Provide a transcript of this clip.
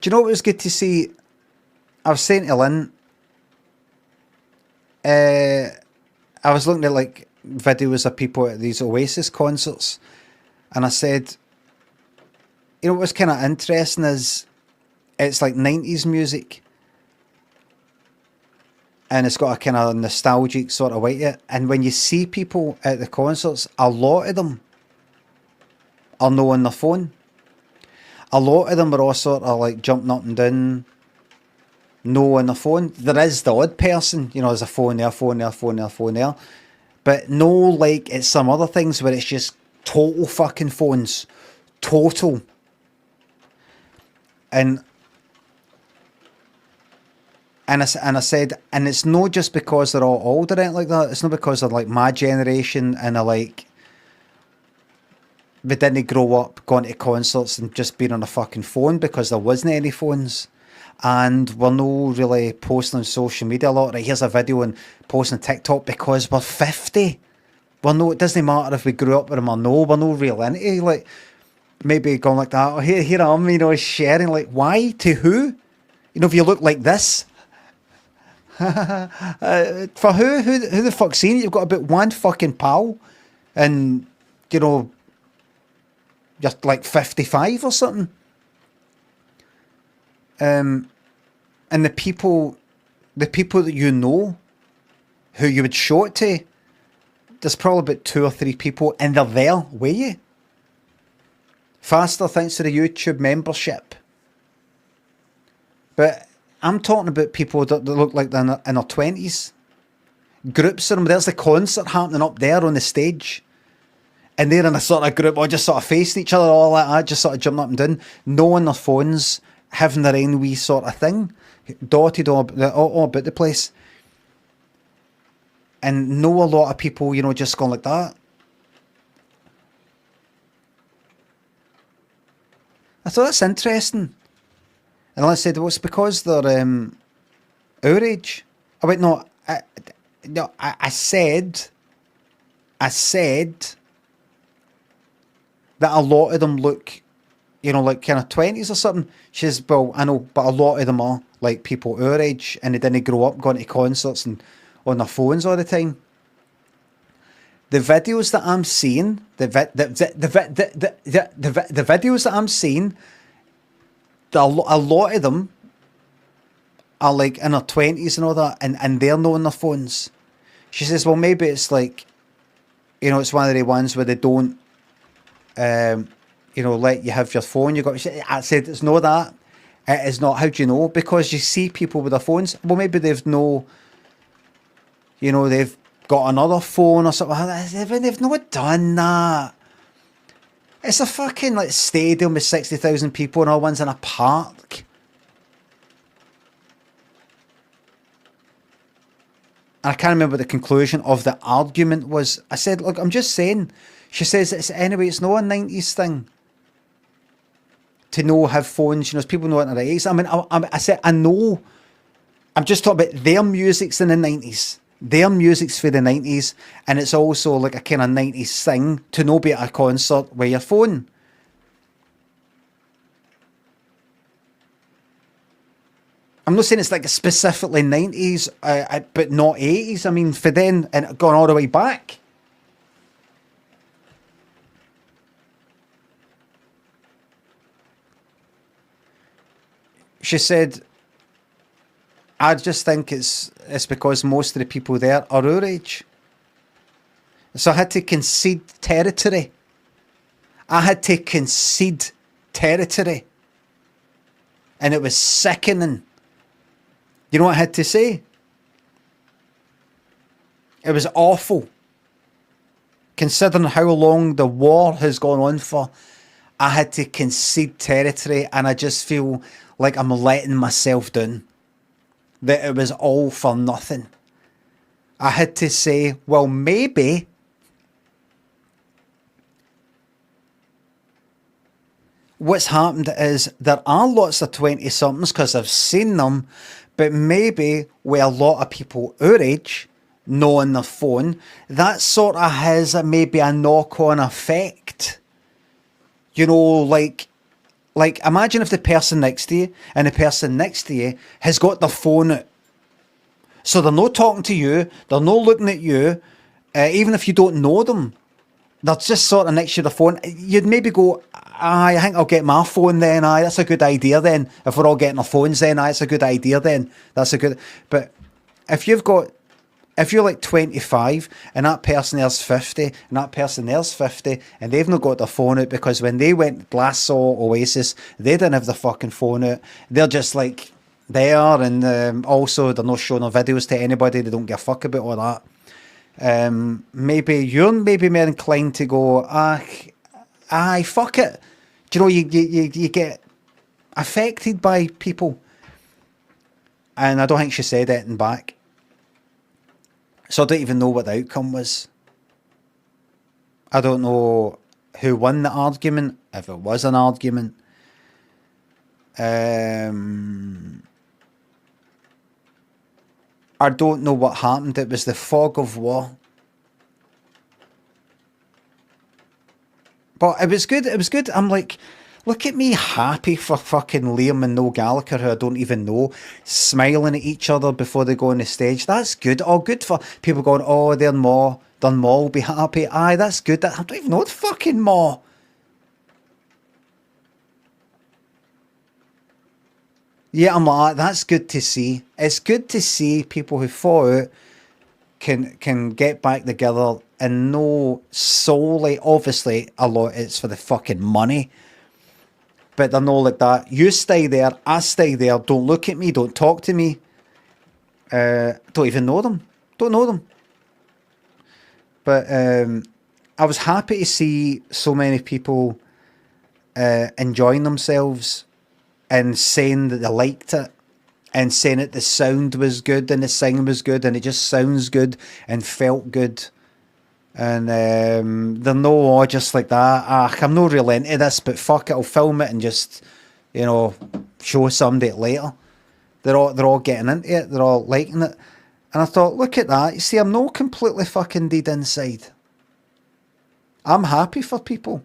Do you know what was good to see? I was saying to Lynn, I was looking at like videos of people at these Oasis concerts, and I said, you know what's kind of interesting is it's like 90s music, and it's got a kind of nostalgic sort of weight to it. And when you see people at the concerts, a lot of them are no on their phone. A lot of them are all sort of like jumping up and down, no on their phone. There is the odd person, you know, there's a phone there, phone there, phone there, phone there. But no, like it's some other things where it's just total fucking phones. Total. And I said, and it's not just because they're all old or anything like that. It's not because they're like my generation and they're like, we didn't grow up going to concerts and just being on a fucking phone because there wasn't any phones. And we're no really posting on social media a lot. Right, here's a video and posting on TikTok because we're 50. We're no, it doesn't matter if we grew up with them or no, we're no real into like maybe going like that. Oh, here I am, you know, sharing. Like, why? To who? You know, if you look like this. For who? Who the fuck's seen it? You've got about one fucking pal and, you know, you're like 55 or something. And the people that you know, who you would show it to, there's probably about 2 or 3 people, and they're there with you. Faster thanks to the YouTube membership. But I'm talking about people that look like they're in their 20s. Groups of them. There's the concert happening up there on the stage. And they're in a sort of group, or just sort of facing each other, all like that, just sort of jumping up and down, no on their phones, having their own wee sort of thing, dotted all about the place. And know a lot of people, you know, just going like that. I thought that's interesting. And I said, well, it's because they're our age. I went, no, I said that a lot of them look, you know, like kind of 20s or something. She says, well, I know, but a lot of them are like people our age and they didn't grow up going to concerts and on their phones all the time. The videos that I'm seeing, the videos that I'm seeing, a lot of them are like in their 20s and all that, and they're not on their phones. She says, well, maybe it's like, you know, it's one of the ones where they don't, you know, let you have your phone. I said, it's not that. It is not. How do you know? Because you see people with their phones. Well, maybe they've no, you know, they've got another phone or something. They've not done that. It's a fucking like stadium with 60,000 people and all one's in a park. And I can't remember what the conclusion of the argument was. I said, look, I'm just saying. She says, it's not a 90s thing to know have phones. You know, people know it in their 80s. I mean, I said, I know. I'm just talking about their music's in the 90s. Their music's for the 90s. And it's also like a kind of 90s thing to know be at a concert with your phone. I'm not saying it's like specifically 90s, but not 80s. I mean, for then, and going all the way back. She said, I just think it's because most of the people there are our age. So I had to concede territory. And it was sickening. You know what I had to say? It was awful. Considering how long the war has gone on for, I had to concede territory, and I just feel like I'm letting myself down. That it was all for nothing. I had to say, well, maybe what's happened is there are lots of 20-somethings because I've seen them, but maybe with a lot of people our age, not on their phone, that sort of has maybe a knock-on effect. You know, like Like, imagine if the person next to you and the person next to you has got their phone out. So they're not talking to you, they're not looking at you, even if you don't know them. They're just sort of next to the phone. You'd maybe go, aye, I think I'll get my phone then. Aye, that's a good idea then. If we're all getting our phones then, aye, it's a good idea then. That's a good... But if you're like 25 and that person there's 50 and that person there's 50 and they've not got their phone out because when they went last saw Oasis, they didn't have their fucking phone out. They're just like there, and also they're not showing their videos to anybody. They don't give a fuck about all that. Maybe you're more inclined to go, aye, fuck it. Do you know, you get affected by people. And I don't think she said anything back. So I don't even know what the outcome was. I don't know who won the argument, if it was an argument. I don't know what happened. It was the fog of war. But it was good. It was good. I'm like, look at me happy for fucking Liam and Noel Gallagher, who I don't even know, smiling at each other before they go on the stage. That's good. Oh, good for people going, oh, they're more. They're more will be happy. Aye, that's good. I don't even know the fucking more. Yeah, I'm like, that's good to see. It's good to see people who fall out can get back together and know solely, obviously, a lot it's for the fucking money. But they're not like that. You stay there, I stay there, don't look at me, don't talk to me. Don't even know them. Don't know them. But I was happy to see so many people enjoying themselves and saying that they liked it and saying that the sound was good and the singing was good and it just sounds good and felt good. And they're no just like that. I'm not really into this, but fuck it, I'll film it and just, you know, show somebody it later. They're all getting into it. They're all liking it. And I thought, look at that. You see, I'm not completely fucking dead inside. I'm happy for people.